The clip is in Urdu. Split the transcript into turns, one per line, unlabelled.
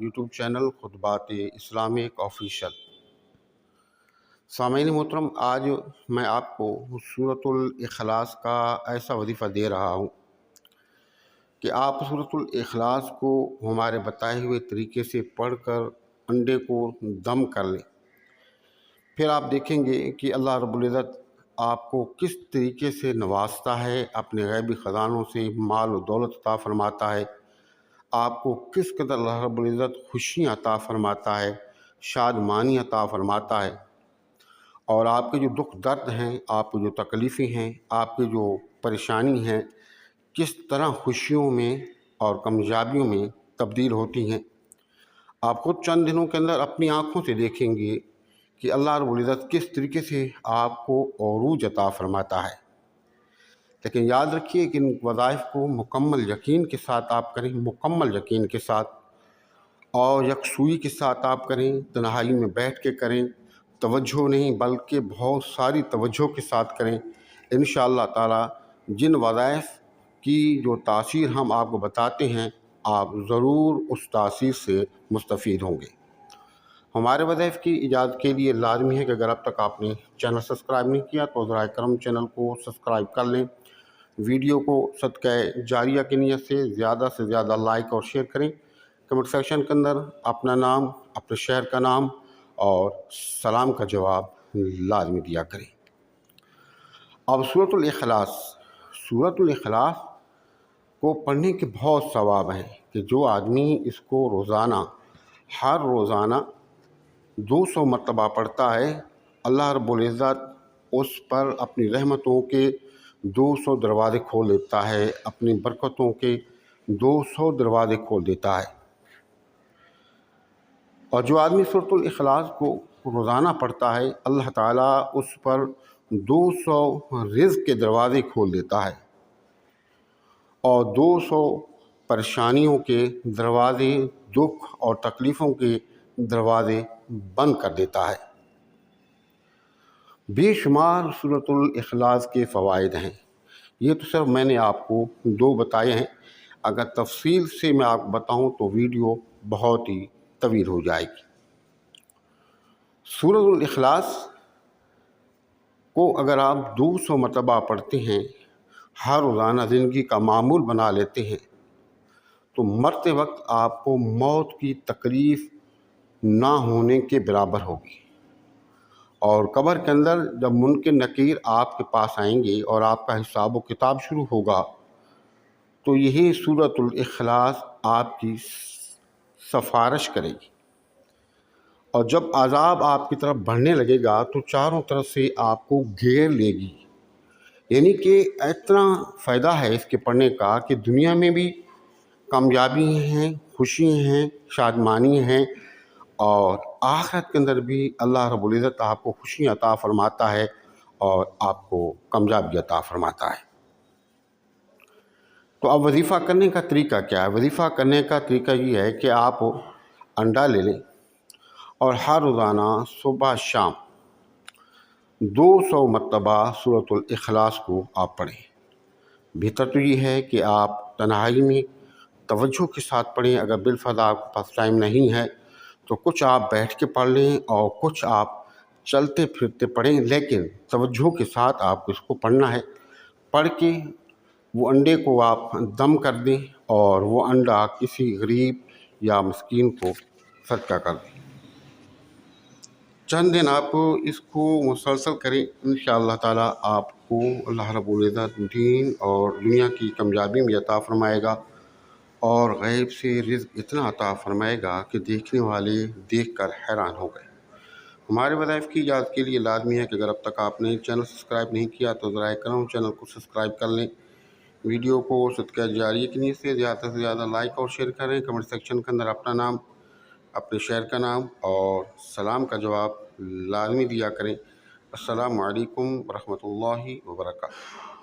یوٹیوب چینل خطبات اسلامک آفیشل۔ سامعین محترم، آج میں آپ کو سورۃ الاخلاص کا ایسا وظیفہ دے رہا ہوں کہ آپ سورۃ الاخلاص کو ہمارے بتائے ہوئے طریقے سے پڑھ کر انڈے کو دم کر لیں۔ پھر آپ دیکھیں گے کہ اللہ رب العزت آپ کو کس طریقے سے نوازتا ہے، اپنے غیبی خزانوں سے مال و دولت عطا فرماتا ہے، آپ کو کس قدر اللہ رب العزت خوشیاں عطا فرماتا ہے، شادمانی عطا فرماتا ہے، اور آپ کے جو دکھ درد ہیں، آپ کی جو تکلیفیں ہیں، آپ کی جو پریشانی ہیں، کس طرح خوشیوں میں اور کامیابیوں میں تبدیل ہوتی ہیں۔ آپ خود چند دنوں کے اندر اپنی آنکھوں سے دیکھیں گے کہ اللہ رب العزت کس طریقے سے آپ کو عروج عطا فرماتا ہے۔ لیکن یاد رکھیے کہ ان وظائف کو مکمل یقین کے ساتھ آپ کریں، مکمل یقین کے ساتھ اور یکسوئی کے ساتھ آپ کریں، تنہائی میں بیٹھ کے کریں، توجہ نہیں بلکہ بہت ساری توجہ کے ساتھ کریں۔ انشاءاللہ تعالی جن وظائف کی جو تاثیر ہم آپ کو بتاتے ہیں، آپ ضرور اس تاثیر سے مستفید ہوں گے۔ ہمارے وظائف کی ایجاد کے لیے لازمی ہے کہ اگر اب تک آپ نے چینل سبسکرائب نہیں کیا تو ذرائع کرم چینل کو سبسکرائب کر لیں، ویڈیو کو صدقہ جاریہ کی نیت سے زیادہ لائک اور شیئر کریں۔ کمنٹ سیکشن کے اندر اپنا نام، اپنے شہر کا نام اور سلام کا جواب لازمی دیا کریں۔ اب سورۃ الاخلاص کو پڑھنے کے بہت ثواب ہیں کہ جو آدمی اس کو ہر روزانہ 200 مرتبہ پڑھتا ہے، اللہ رب العزت اس پر اپنی رحمتوں کے 200 دروازے کھول دیتا ہے، اپنی برکتوں کے 200 دروازے کھول دیتا ہے۔ اور جو آدمی سورۃ الاخلاص کو روزانہ پڑھتا ہے، اللہ تعالیٰ اس پر 200 رزق کے دروازے کھول دیتا ہے اور 200 پریشانیوں کے دروازے، دکھ اور تکلیفوں کے دروازے بند کر دیتا ہے۔ بے شمار سورۃ الاخلاص کے فوائد ہیں، یہ تو صرف میں نے آپ کو 2 بتائے ہیں۔ اگر تفصیل سے میں آپ کو بتاؤں تو ویڈیو بہت ہی طویل ہو جائے گی۔ سورۃ الاخلاص کو اگر آپ 200 مرتبہ پڑھتے ہیں، ہر روزانہ زندگی کا معمول بنا لیتے ہیں، تو مرتے وقت آپ کو موت کی تکلیف نہ ہونے کے برابر ہوگی۔ اور قبر کے اندر جب منکر نکیر آپ کے پاس آئیں گے اور آپ کا حساب و کتاب شروع ہوگا، تو یہی سورۃ الاخلاص آپ کی سفارش کرے گی، اور جب عذاب آپ کی طرف بڑھنے لگے گا تو چاروں طرف سے آپ کو گھیر لے گی۔ یعنی کہ اتنا فائدہ ہے اس کے پڑھنے کا کہ دنیا میں بھی کامیابی ہیں، خوشی ہیں، شادمانی ہیں، اور آخرت کے اندر بھی اللہ رب العزت آپ کو خوشی عطا فرماتا ہے اور آپ کو کامیابی عطا فرماتا ہے۔ تو اب وظیفہ کرنے کا طریقہ کیا ہے؟ وظیفہ کرنے کا طریقہ یہ ہے کہ آپ انڈا لے لیں اور ہر روزانہ صبح شام 200 مرتبہ سورۃ الاخلاص کو آپ پڑھیں۔ بہتر تو یہ ہے کہ آپ تنہائی میں توجہ کے ساتھ پڑھیں۔ اگر بالفرض آپ کے پاس ٹائم نہیں ہے تو کچھ آپ بیٹھ کے پڑھ لیں اور کچھ آپ چلتے پھرتے پڑھیں، لیکن توجہ کے ساتھ آپ کو اس کو پڑھنا ہے۔ پڑھ کے وہ انڈے کو آپ دم کر دیں اور وہ انڈا کسی غریب یا مسکین کو صدقہ کر دیں۔ چند دن آپ اس کو مسلسل کریں، انشاءاللہ تعالیٰ آپ کو اللہ رب العزت دین اور دنیا کی کامیابی میں عطا فرمائے گا، اور غیب سے رزق اتنا عطا فرمائے گا کہ دیکھنے والے دیکھ کر حیران ہو گئے۔ ہمارے وظائف کی ایجاد کے لیے لازمی ہے کہ اگر اب تک آپ نے چینل سبسکرائب نہیں کیا تو ذرائع کرم چینل کو سبسکرائب کر لیں، ویڈیو کو صدقہ جاریہ کی نیت سے زیادہ لائک اور شیئر کریں۔ کمنٹ سیکشن کے اندر اپنا نام، اپنے شہر کا نام اور سلام کا جواب لازمی دیا کریں۔ السلام علیکم ورحمۃ اللہ وبرکاتہ۔